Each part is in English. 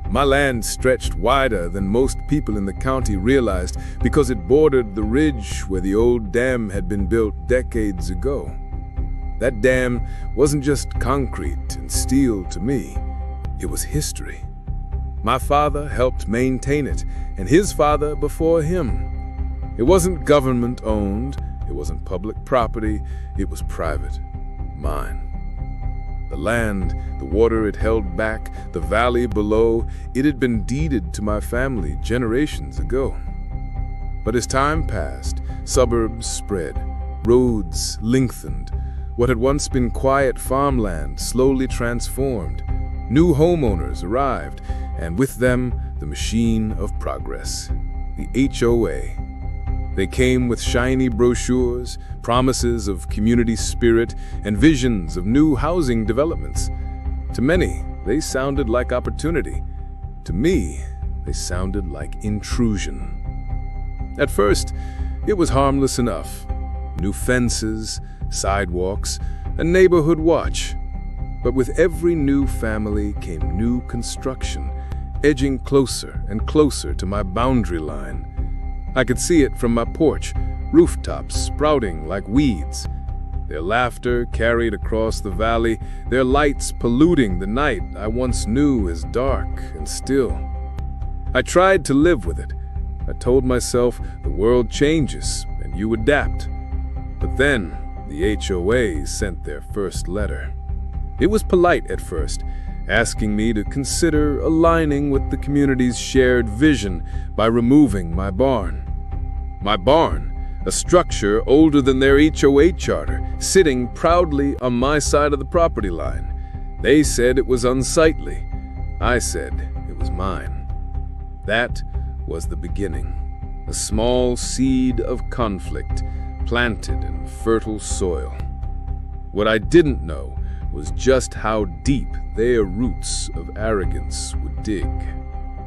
My land stretched wider than most people in the county realized because it bordered the ridge where the old dam had been built decades ago. That dam wasn't just concrete and steel to me, it was history. My father helped maintain it, and his father before him. It wasn't government-owned, it wasn't public property, it was private, mine. The land, the water it held back, the valley below, it had been deeded to my family generations ago. But as time passed, suburbs spread, roads lengthened. What had once been quiet farmland slowly transformed. New homeowners arrived, and with them, the machine of progress, the HOA. They came with shiny brochures, promises of community spirit, and visions of new housing developments. To many, they sounded like opportunity. To me, they sounded like intrusion. At first, it was harmless enough. New fences, sidewalks, a neighborhood watch. But with every new family came new construction, edging closer and closer to my boundary line. I could see it from my porch, rooftops sprouting like weeds. Their laughter carried across the valley, their lights polluting the night I once knew as dark and still. I tried to live with it. I told myself the world changes and you adapt. But then the HOA sent their first letter. It was polite at first, asking me to consider aligning with the community's shared vision by removing my barn. My barn, a structure older than their HOA charter, sitting proudly on my side of the property line. They said it was unsightly. I said it was mine. That was the beginning, a small seed of conflict planted in fertile soil. What I didn't know was just how deep their roots of arrogance would dig.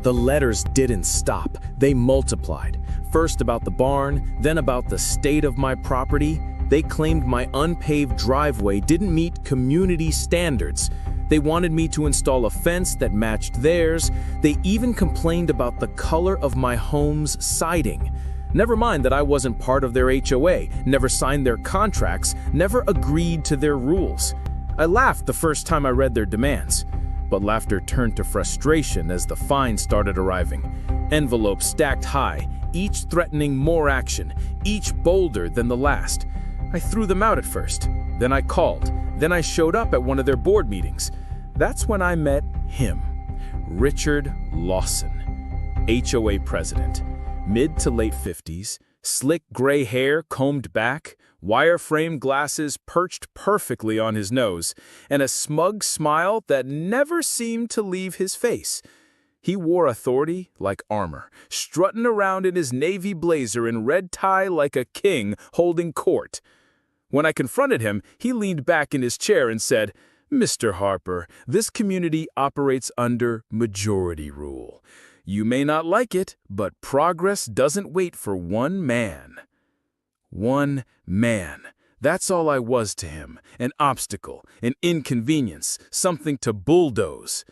The letters didn't stop. They multiplied. First about the barn, then about the state of my property. They claimed my unpaved driveway didn't meet community standards. They wanted me to install a fence that matched theirs. They even complained about the color of my home's siding. Never mind that I wasn't part of their HOA, never signed their contracts, never agreed to their rules. I laughed the first time I read their demands, but laughter turned to frustration as the fines started arriving. Envelopes stacked high, each threatening more action, each bolder than the last. I threw them out at first, then I called, then I showed up at one of their board meetings. That's when I met him, Richard Lawson, HOA president. Mid to late 50s, slick gray hair combed back, wire-frame glasses perched perfectly on his nose, and a smug smile that never seemed to leave his face. He wore authority like armor, strutting around in his navy blazer and red tie like a king holding court. When I confronted him, he leaned back in his chair and said, "Mr. Harper, this community operates under majority rule. You may not like it, but progress doesn't wait for one man." One man. That's all I was to him, an obstacle, an inconvenience, something to bulldoze.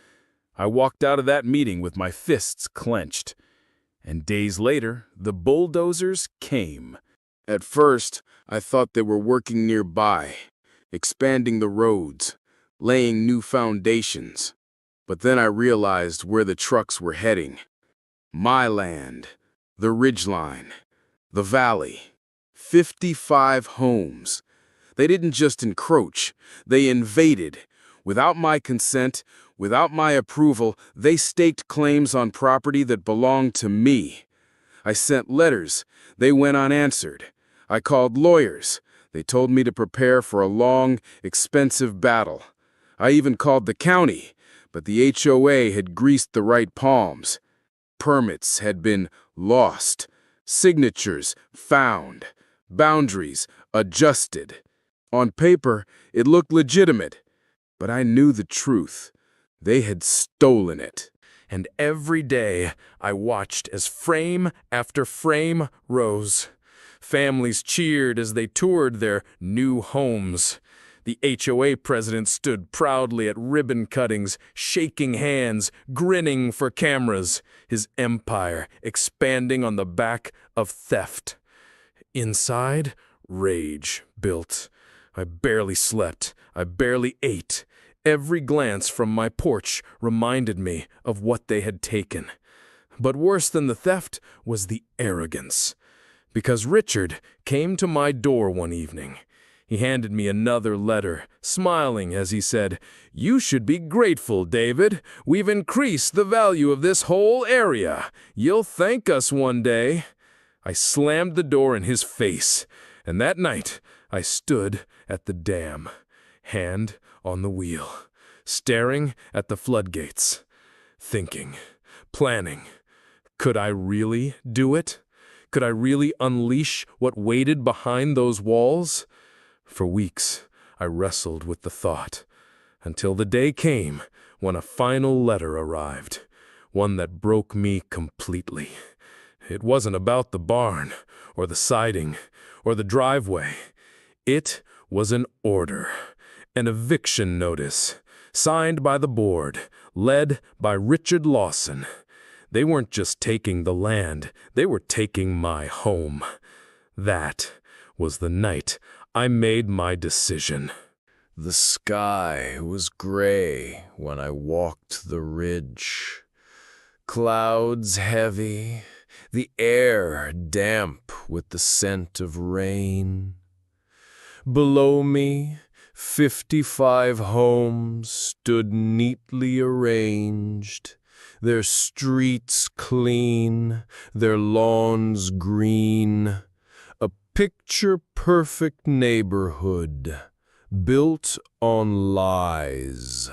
I walked out of that meeting with my fists clenched. And days later, the bulldozers came. At first, I thought they were working nearby, expanding the roads, laying new foundations. But then I realized where the trucks were heading. My land, the ridgeline, the valley, 55 homes. They didn't just encroach, they invaded. Without my consent, without my approval, they staked claims on property that belonged to me. I sent letters, they went unanswered. I called lawyers, they told me to prepare for a long, expensive battle. I even called the county, but the HOA had greased the right palms. Permits had been lost, signatures found, boundaries adjusted. On paper, it looked legitimate, but I knew the truth. They had stolen it. And every day, I watched as frame after frame rose. Families cheered as they toured their new homes. The HOA president stood proudly at ribbon cuttings, shaking hands, grinning for cameras, his empire expanding on the back of theft. Inside, rage built. I barely slept. I barely ate. Every glance from my porch reminded me of what they had taken. But worse than the theft was the arrogance. Because Richard came to my door one evening. He handed me another letter, smiling as he said, "You should be grateful, David. We've increased the value of this whole area. You'll thank us one day." I slammed the door in his face, and that night I stood at the dam, hand on the wheel, staring at the floodgates, thinking, planning. Could I really do it? Could I really unleash what waited behind those walls? For weeks, I wrestled with the thought, until the day came when a final letter arrived, one that broke me completely. It wasn't about the barn, or the siding, or the driveway. It was an order, an eviction notice, signed by the board, led by Richard Lawson. They weren't just taking the land, they were taking my home. That was the night I made my decision. The sky was gray when I walked the ridge. Clouds heavy, the air damp with the scent of rain. Below me, 55 homes stood neatly arranged, their streets clean, their lawns green. A picture-perfect neighborhood built on lies.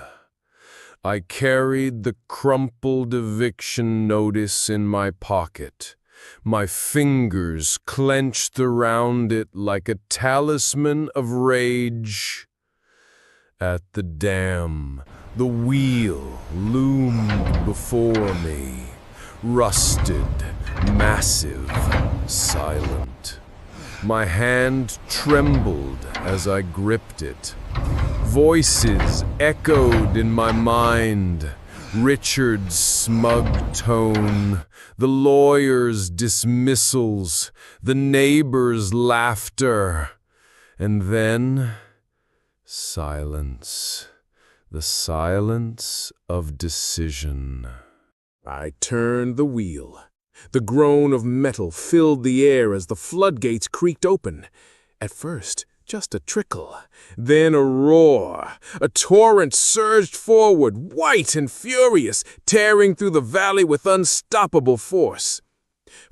I carried the crumpled eviction notice in my pocket, my fingers clenched around it like a talisman of rage. At the dam, the wheel loomed before me, rusted, massive, silent. My hand trembled as I gripped it. Voices echoed in my mind. Richard's smug tone, the lawyer's dismissals, the neighbor's laughter. And then, silence. The silence of decision. I turned the wheel. The groan of metal filled the air as the floodgates creaked open. At first, just a trickle, then a roar. A torrent surged forward, white and furious, tearing through the valley with unstoppable force.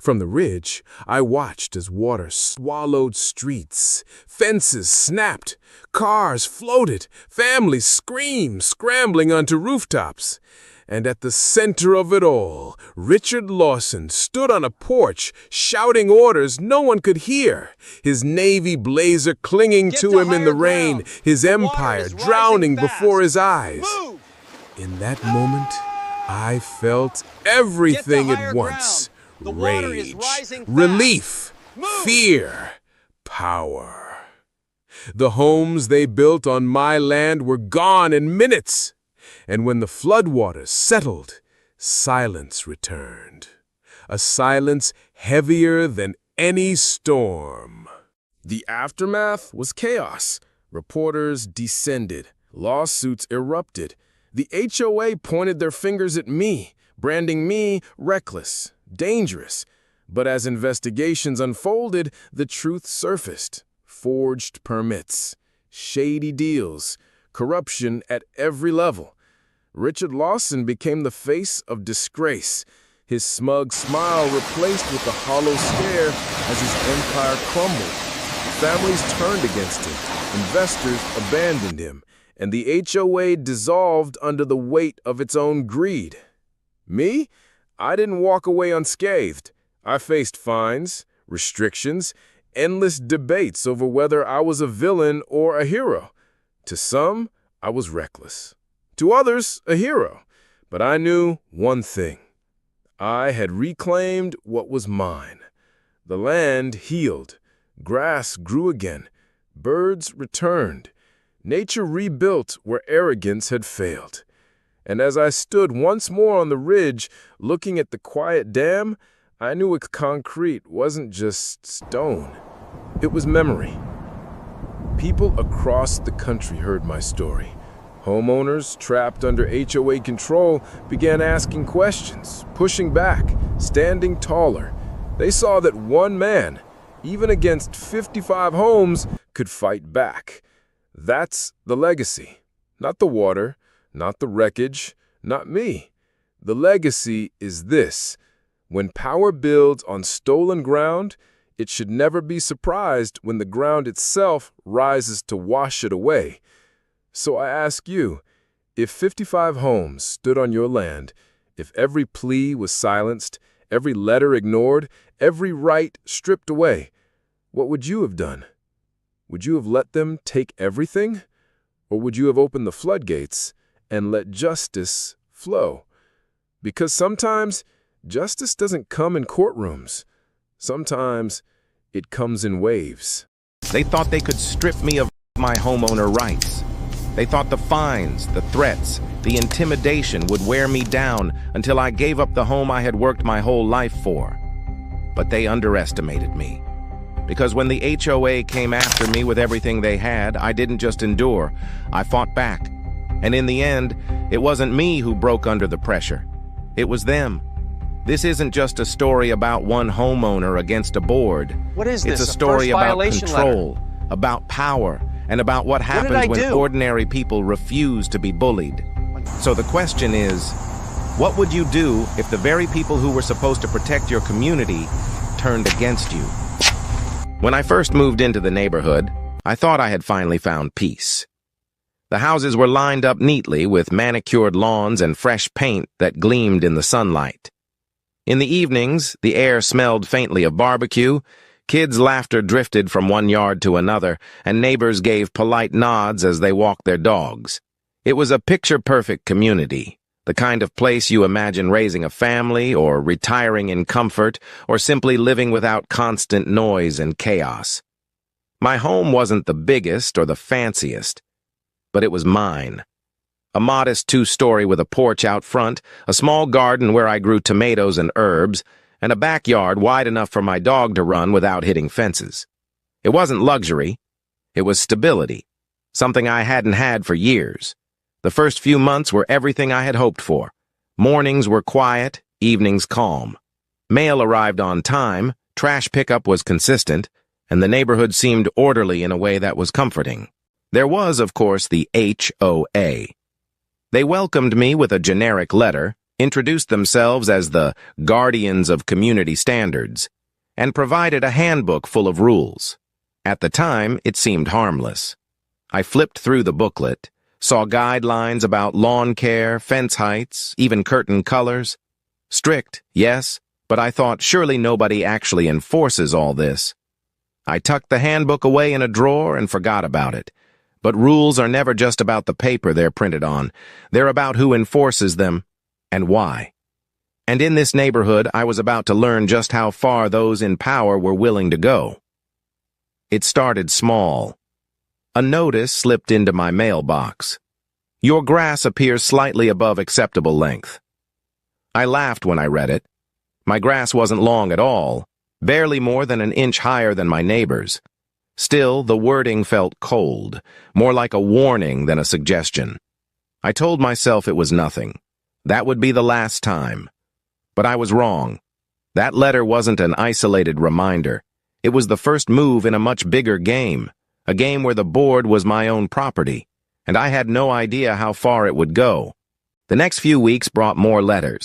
From the ridge, I watched as water swallowed streets. Fences snapped, cars floated, families screamed, scrambling onto rooftops. And at the center of it all, Richard Lawson stood on a porch, shouting orders no one could hear, his navy blazer clinging to him in the rain, his empire drowning before his eyes. Move! In that moment, I felt everything at once. The water is Rage, rising fast. relief, Move! fear, power. The homes they built on my land were gone in minutes. And when the floodwaters settled, silence returned. A silence heavier than any storm. The aftermath was chaos. Reporters descended. Lawsuits erupted. The HOA pointed their fingers at me, branding me reckless, dangerous. But as investigations unfolded, the truth surfaced. Forged permits, shady deals, corruption at every level. Richard Lawson became the face of disgrace, his smug smile replaced with a hollow stare as his empire crumbled. Families turned against him, investors abandoned him, and the HOA dissolved under the weight of its own greed. Me? I didn't walk away unscathed. I faced fines, restrictions, endless debates over whether I was a villain or a hero. To some, I was reckless. To others, a hero. But I knew one thing. I had reclaimed what was mine. The land healed. Grass grew again. Birds returned. Nature rebuilt where arrogance had failed. And as I stood once more on the ridge, looking at the quiet dam, I knew its concrete wasn't just stone. It was memory. People across the country heard my story. Homeowners, trapped under HOA control, began asking questions, pushing back, standing taller. They saw that one man, even against 55 homes, could fight back. That's the legacy. Not the water, not the wreckage, not me. The legacy is this: when power builds on stolen ground, it should never be surprised when the ground itself rises to wash it away. So I ask you, if 55 homes stood on your land, if every plea was silenced, every letter ignored, every right stripped away, what would you have done? Would you have let them take everything? Or would you have opened the floodgates and let justice flow? Because sometimes justice doesn't come in courtrooms. Sometimes it comes in waves. They thought they could strip me of my homeowner rights. They thought the fines, the threats, the intimidation would wear me down until I gave up the home I had worked my whole life for. But they underestimated me. Because when the HOA came after me with everything they had, I didn't just endure, I fought back. And in the end, it wasn't me who broke under the pressure. It was them. This isn't just a story about one homeowner against a board. What is this? It's a story about violation control, letter? About power, and about what happens when ordinary people refuse to be bullied. So the question is, what would you do if the very people who were supposed to protect your community turned against you? When I first moved into the neighborhood, I thought I had finally found peace. The houses were lined up neatly with manicured lawns and fresh paint that gleamed in the sunlight. In the evenings, the air smelled faintly of barbecue, kids' laughter drifted from one yard to another, and neighbors gave polite nods as they walked their dogs. It was a picture-perfect community, the kind of place you imagine raising a family or retiring in comfort or simply living without constant noise and chaos. My home wasn't the biggest or the fanciest, but it was mine. A modest two-story with a porch out front, a small garden where I grew tomatoes and herbs, and a backyard wide enough for my dog to run without hitting fences. It wasn't luxury. It was stability, something I hadn't had for years. The first few months were everything I had hoped for. Mornings were quiet, evenings calm. Mail arrived on time, trash pickup was consistent, and the neighborhood seemed orderly in a way that was comforting. There was, of course, the HOA. They welcomed me with a generic letter, introduced themselves as the guardians of community standards, and provided a handbook full of rules. At the time, it seemed harmless. I flipped through the booklet, saw guidelines about lawn care, fence heights, even curtain colors. Strict, yes, but I thought surely nobody actually enforces all this. I tucked the handbook away in a drawer and forgot about it. But rules are never just about the paper they're printed on. They're about who enforces them and why. And in this neighborhood, I was about to learn just how far those in power were willing to go. It started small. A notice slipped into my mailbox. Your grass appears slightly above acceptable length. I laughed when I read it. My grass wasn't long at all, barely more than an inch higher than my neighbor's. Still, the wording felt cold, more like a warning than a suggestion. I told myself it was nothing. That would be the last time. But I was wrong. That letter wasn't an isolated reminder. It was the first move in a much bigger game, a game where the board was my own property, and I had no idea how far it would go. The next few weeks brought more letters.